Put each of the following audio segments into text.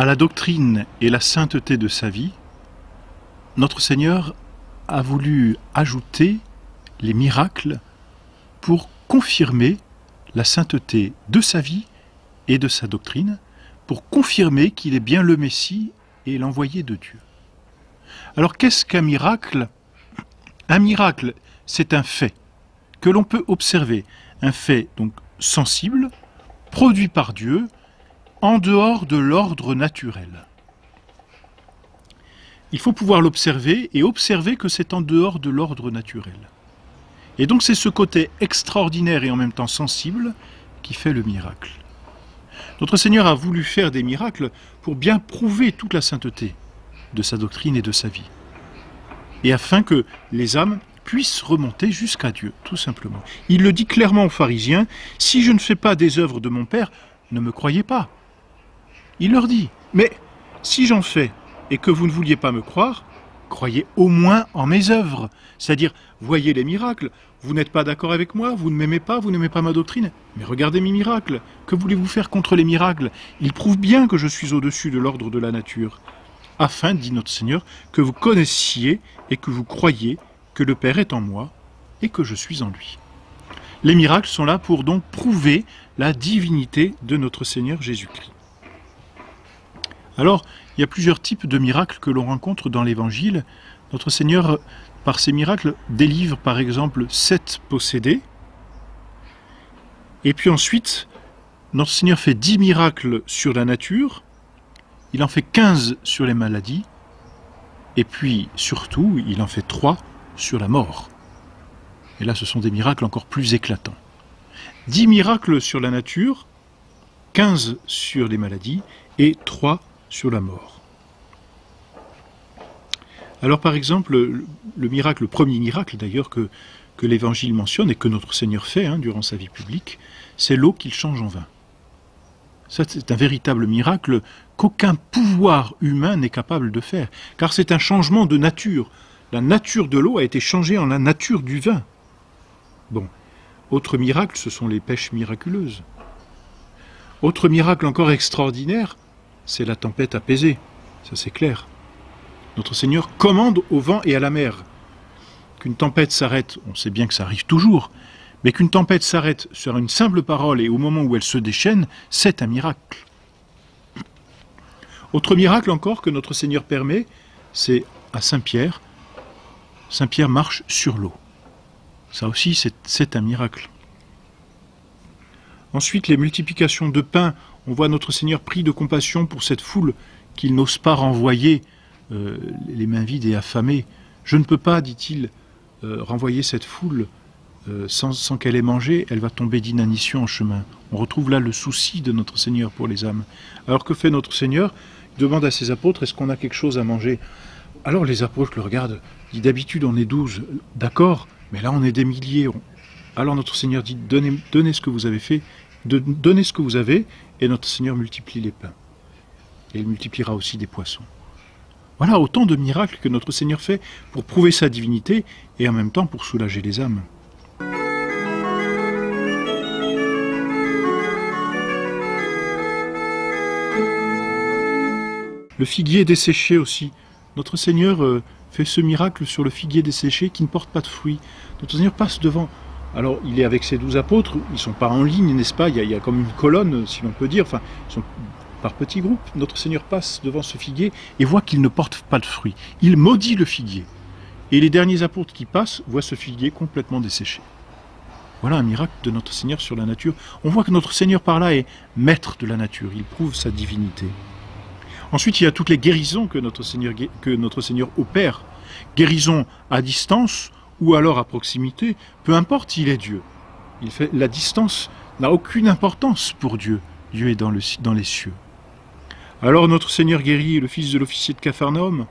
à la doctrine et la sainteté de sa vie, notre Seigneur a voulu ajouter les miracles pour confirmer la sainteté de sa vie et de sa doctrine, pour confirmer qu'il est bien le Messie et l'envoyé de Dieu. Alors qu'est-ce qu'un miracle? Un miracle, c'est un fait que l'on peut observer, un fait donc sensible, produit par Dieu, en dehors de l'ordre naturel. Il faut pouvoir l'observer et observer que c'est en dehors de l'ordre naturel. Et donc c'est ce côté extraordinaire et en même temps sensible qui fait le miracle. Notre Seigneur a voulu faire des miracles pour bien prouver toute la sainteté de sa doctrine et de sa vie. Et afin que les âmes puissent remonter jusqu'à Dieu, tout simplement. Il le dit clairement aux pharisiens, « Si je ne fais pas des œuvres de mon Père, ne me croyez pas. » Il leur dit, « Mais si j'en fais et que vous ne vouliez pas me croire, croyez au moins en mes œuvres. » C'est-à-dire, voyez les miracles, vous n'êtes pas d'accord avec moi, vous ne m'aimez pas, vous n'aimez pas ma doctrine, mais regardez mes miracles. Que voulez-vous faire contre les miracles? Ils prouvent bien que je suis au-dessus de l'ordre de la nature. Afin, dit notre Seigneur, que vous connaissiez et que vous croyiez que le Père est en moi et que je suis en lui. Les miracles sont là pour donc prouver la divinité de notre Seigneur Jésus-Christ. Alors, il y a plusieurs types de miracles que l'on rencontre dans l'Évangile. Notre Seigneur, par ces miracles, délivre par exemple 7 possédés. Et puis ensuite, notre Seigneur fait 10 miracles sur la nature. Il en fait 15 sur les maladies. Et puis, surtout, il en fait 3 sur la mort. Et là, ce sont des miracles encore plus éclatants. 10 miracles sur la nature, 15 sur les maladies et 3 sur la mort. Alors, par exemple, le premier miracle d'ailleurs que l'Évangile mentionne et que notre Seigneur fait durant sa vie publique, c'est l'eau qu'il change en vin. Ça, c'est un véritable miracle qu'aucun pouvoir humain n'est capable de faire, car c'est un changement de nature. La nature de l'eau a été changée en la nature du vin. Bon, autre miracle, ce sont les pêches miraculeuses. Autre miracle encore extraordinaire, c'est la tempête apaisée, ça c'est clair. Notre Seigneur commande au vent et à la mer. Qu'une tempête s'arrête, on sait bien que ça arrive toujours, mais qu'une tempête s'arrête sur une simple parole et au moment où elle se déchaîne, c'est un miracle. Autre miracle encore que notre Seigneur permet, c'est à Saint-Pierre. Saint-Pierre marche sur l'eau. Ça aussi, c'est un miracle. Ensuite, les multiplications de pain. On voit notre Seigneur pris de compassion pour cette foule qu'il n'ose pas renvoyer les mains vides et affamées. Je ne peux pas, dit-il, renvoyer cette foule sans qu'elle ait mangé, elle va tomber d'inanition en chemin. On retrouve là le souci de notre Seigneur pour les âmes. Alors que fait notre Seigneur? Il demande à ses apôtres, est-ce qu'on a quelque chose à manger? Alors les apôtres le regardent, dit d'habitude on est 12, d'accord, mais là on est des milliers. Alors notre Seigneur dit, donnez ce que vous avez fait, donnez ce que vous avez, et notre Seigneur multiplie les pains. Et il multipliera aussi des poissons. Voilà autant de miracles que notre Seigneur fait pour prouver sa divinité et en même temps pour soulager les âmes. Le figuier desséché aussi. Notre Seigneur fait ce miracle sur le figuier desséché qui ne porte pas de fruits. Notre Seigneur passe devant. Alors, il est avec ses 12 apôtres, ils ne sont pas en ligne, n'est-ce pas? Il y a comme une colonne, si l'on peut dire, enfin, ils sont par petits groupes. Notre Seigneur passe devant ce figuier et voit qu'il ne porte pas de fruits. Il maudit le figuier. Et les derniers apôtres qui passent voient ce figuier complètement desséché. Voilà un miracle de notre Seigneur sur la nature. On voit que notre Seigneur par là est maître de la nature, il prouve sa divinité. Ensuite, il y a toutes les guérisons que notre Seigneur opère. Guérison à distance ou alors à proximité, peu importe, il est Dieu. La distance n'a aucune importance pour Dieu. Dieu est dans les cieux. Alors notre Seigneur guérit le fils de l'officier de Capharnaüm.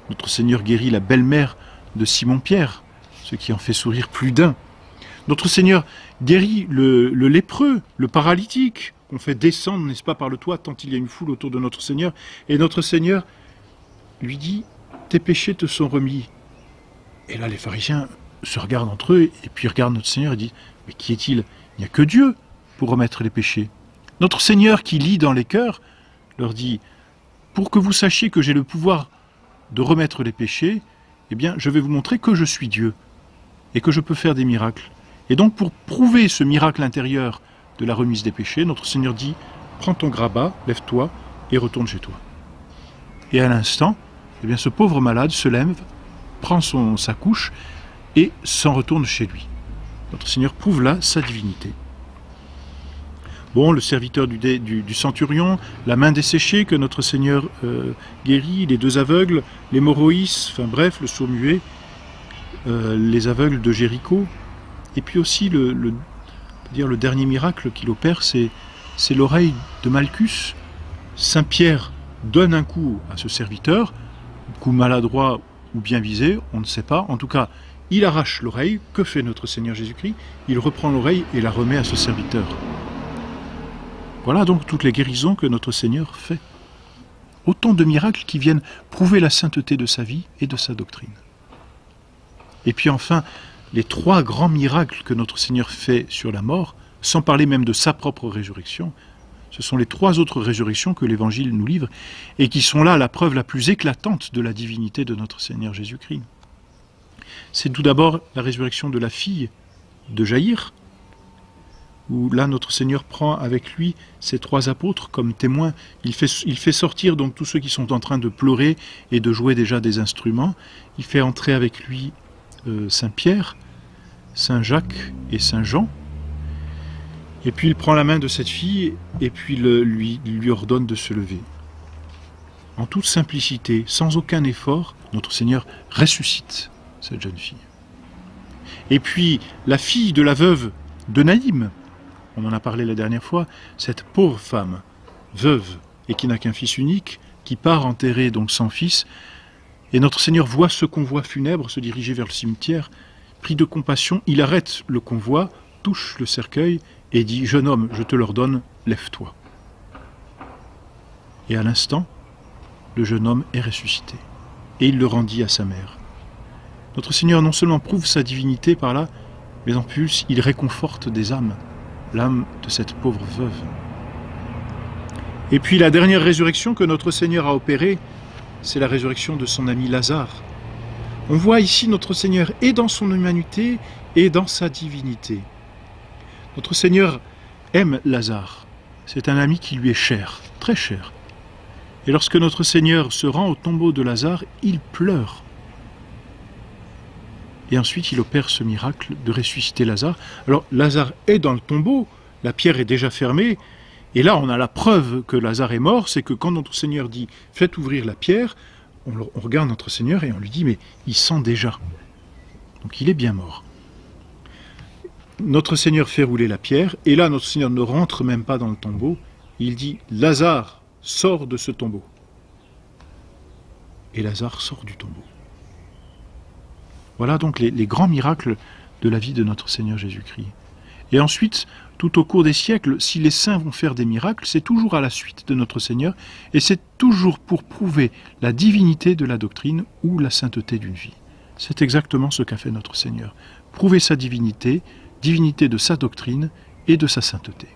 Notre Seigneur guérit la belle-mère de Simon-Pierre, ce qui en fait sourire plus d'un. Notre Seigneur guérit le lépreux, le paralytique, qu'on fait descendre, n'est-ce pas, par le toit, tant il y a une foule autour de notre Seigneur. Et notre Seigneur lui dit, tes péchés te sont remis. Et là, les pharisiens se regardent entre eux, et puis regardent notre Seigneur et disent, mais qui est-il? Il n'y a que Dieu pour remettre les péchés. Notre Seigneur qui lit dans les cœurs, leur dit, pour que vous sachiez que j'ai le pouvoir de remettre les péchés, eh bien, je vais vous montrer que je suis Dieu et que je peux faire des miracles. Et donc, pour prouver ce miracle intérieur de la remise des péchés, notre Seigneur dit « Prends ton grabat, lève-toi et retourne chez toi. » Et à l'instant, eh bien, ce pauvre malade se lève, prend sa couche et s'en retourne chez lui. Notre Seigneur prouve là sa divinité. Bon, le serviteur du centurion, la main desséchée que notre Seigneur guérit, les 2 aveugles, l'hémorroïs, enfin bref, le sourd-muet, les aveugles de Jéricho. Et puis aussi, le dernier miracle qu'il opère, c'est l'oreille de Malchus. Saint Pierre donne un coup à ce serviteur, coup maladroit ou bien visé, on ne sait pas. En tout cas, il arrache l'oreille. Que fait notre Seigneur Jésus-Christ? Il reprend l'oreille et la remet à ce serviteur. Voilà donc toutes les guérisons que notre Seigneur fait. Autant de miracles qui viennent prouver la sainteté de sa vie et de sa doctrine. Et puis enfin, les 3 grands miracles que notre Seigneur fait sur la mort, sans parler même de sa propre résurrection, ce sont les 3 autres résurrections que l'Évangile nous livre et qui sont là la preuve la plus éclatante de la divinité de notre Seigneur Jésus-Christ. C'est tout d'abord la résurrection de la fille de Jaïr, où là notre Seigneur prend avec lui ses 3 apôtres comme témoins. Il fait sortir donc tous ceux qui sont en train de pleurer et de jouer déjà des instruments. Il fait entrer avec lui Saint Pierre, Saint Jacques et Saint Jean. Et puis il prend la main de cette fille et puis lui ordonne de se lever. En toute simplicité, sans aucun effort, notre Seigneur ressuscite cette jeune fille. Et puis la fille de la veuve de Naïm, on en a parlé la dernière fois, cette pauvre femme, veuve et qui n'a qu'un fils unique, qui part enterrer donc sans fils, et notre Seigneur voit ce convoi funèbre se diriger vers le cimetière. Pris de compassion, il arrête le convoi, touche le cercueil et dit « Jeune homme, je te l'ordonne, lève-toi ». Et à l'instant, le jeune homme est ressuscité. Et il le rendit à sa mère. Notre Seigneur non seulement prouve sa divinité par là, mais en plus, il réconforte des âmes, l'âme de cette pauvre veuve. Et puis la dernière résurrection que notre Seigneur a opérée, c'est la résurrection de son ami Lazare. On voit ici notre Seigneur et dans son humanité et dans sa divinité. Notre Seigneur aime Lazare. C'est un ami qui lui est cher, très cher. Et lorsque notre Seigneur se rend au tombeau de Lazare, il pleure. Et ensuite, il opère ce miracle de ressusciter Lazare. Alors, Lazare est dans le tombeau, la pierre est déjà fermée, et là, on a la preuve que Lazare est mort, c'est que quand notre Seigneur dit « faites ouvrir la pierre », on regarde notre Seigneur et on lui dit « mais il sent déjà ». Donc, il est bien mort. Notre Seigneur fait rouler la pierre, et là, notre Seigneur ne rentre même pas dans le tombeau, il dit « Lazare, sors de ce tombeau ». Et Lazare sort du tombeau. Voilà donc les grands miracles de la vie de notre Seigneur Jésus-Christ. Et ensuite, tout au cours des siècles, si les saints vont faire des miracles, c'est toujours à la suite de notre Seigneur, et c'est toujours pour prouver la divinité de la doctrine ou la sainteté d'une vie. C'est exactement ce qu'a fait notre Seigneur. Prouver sa divinité, divinité de sa doctrine et de sa sainteté.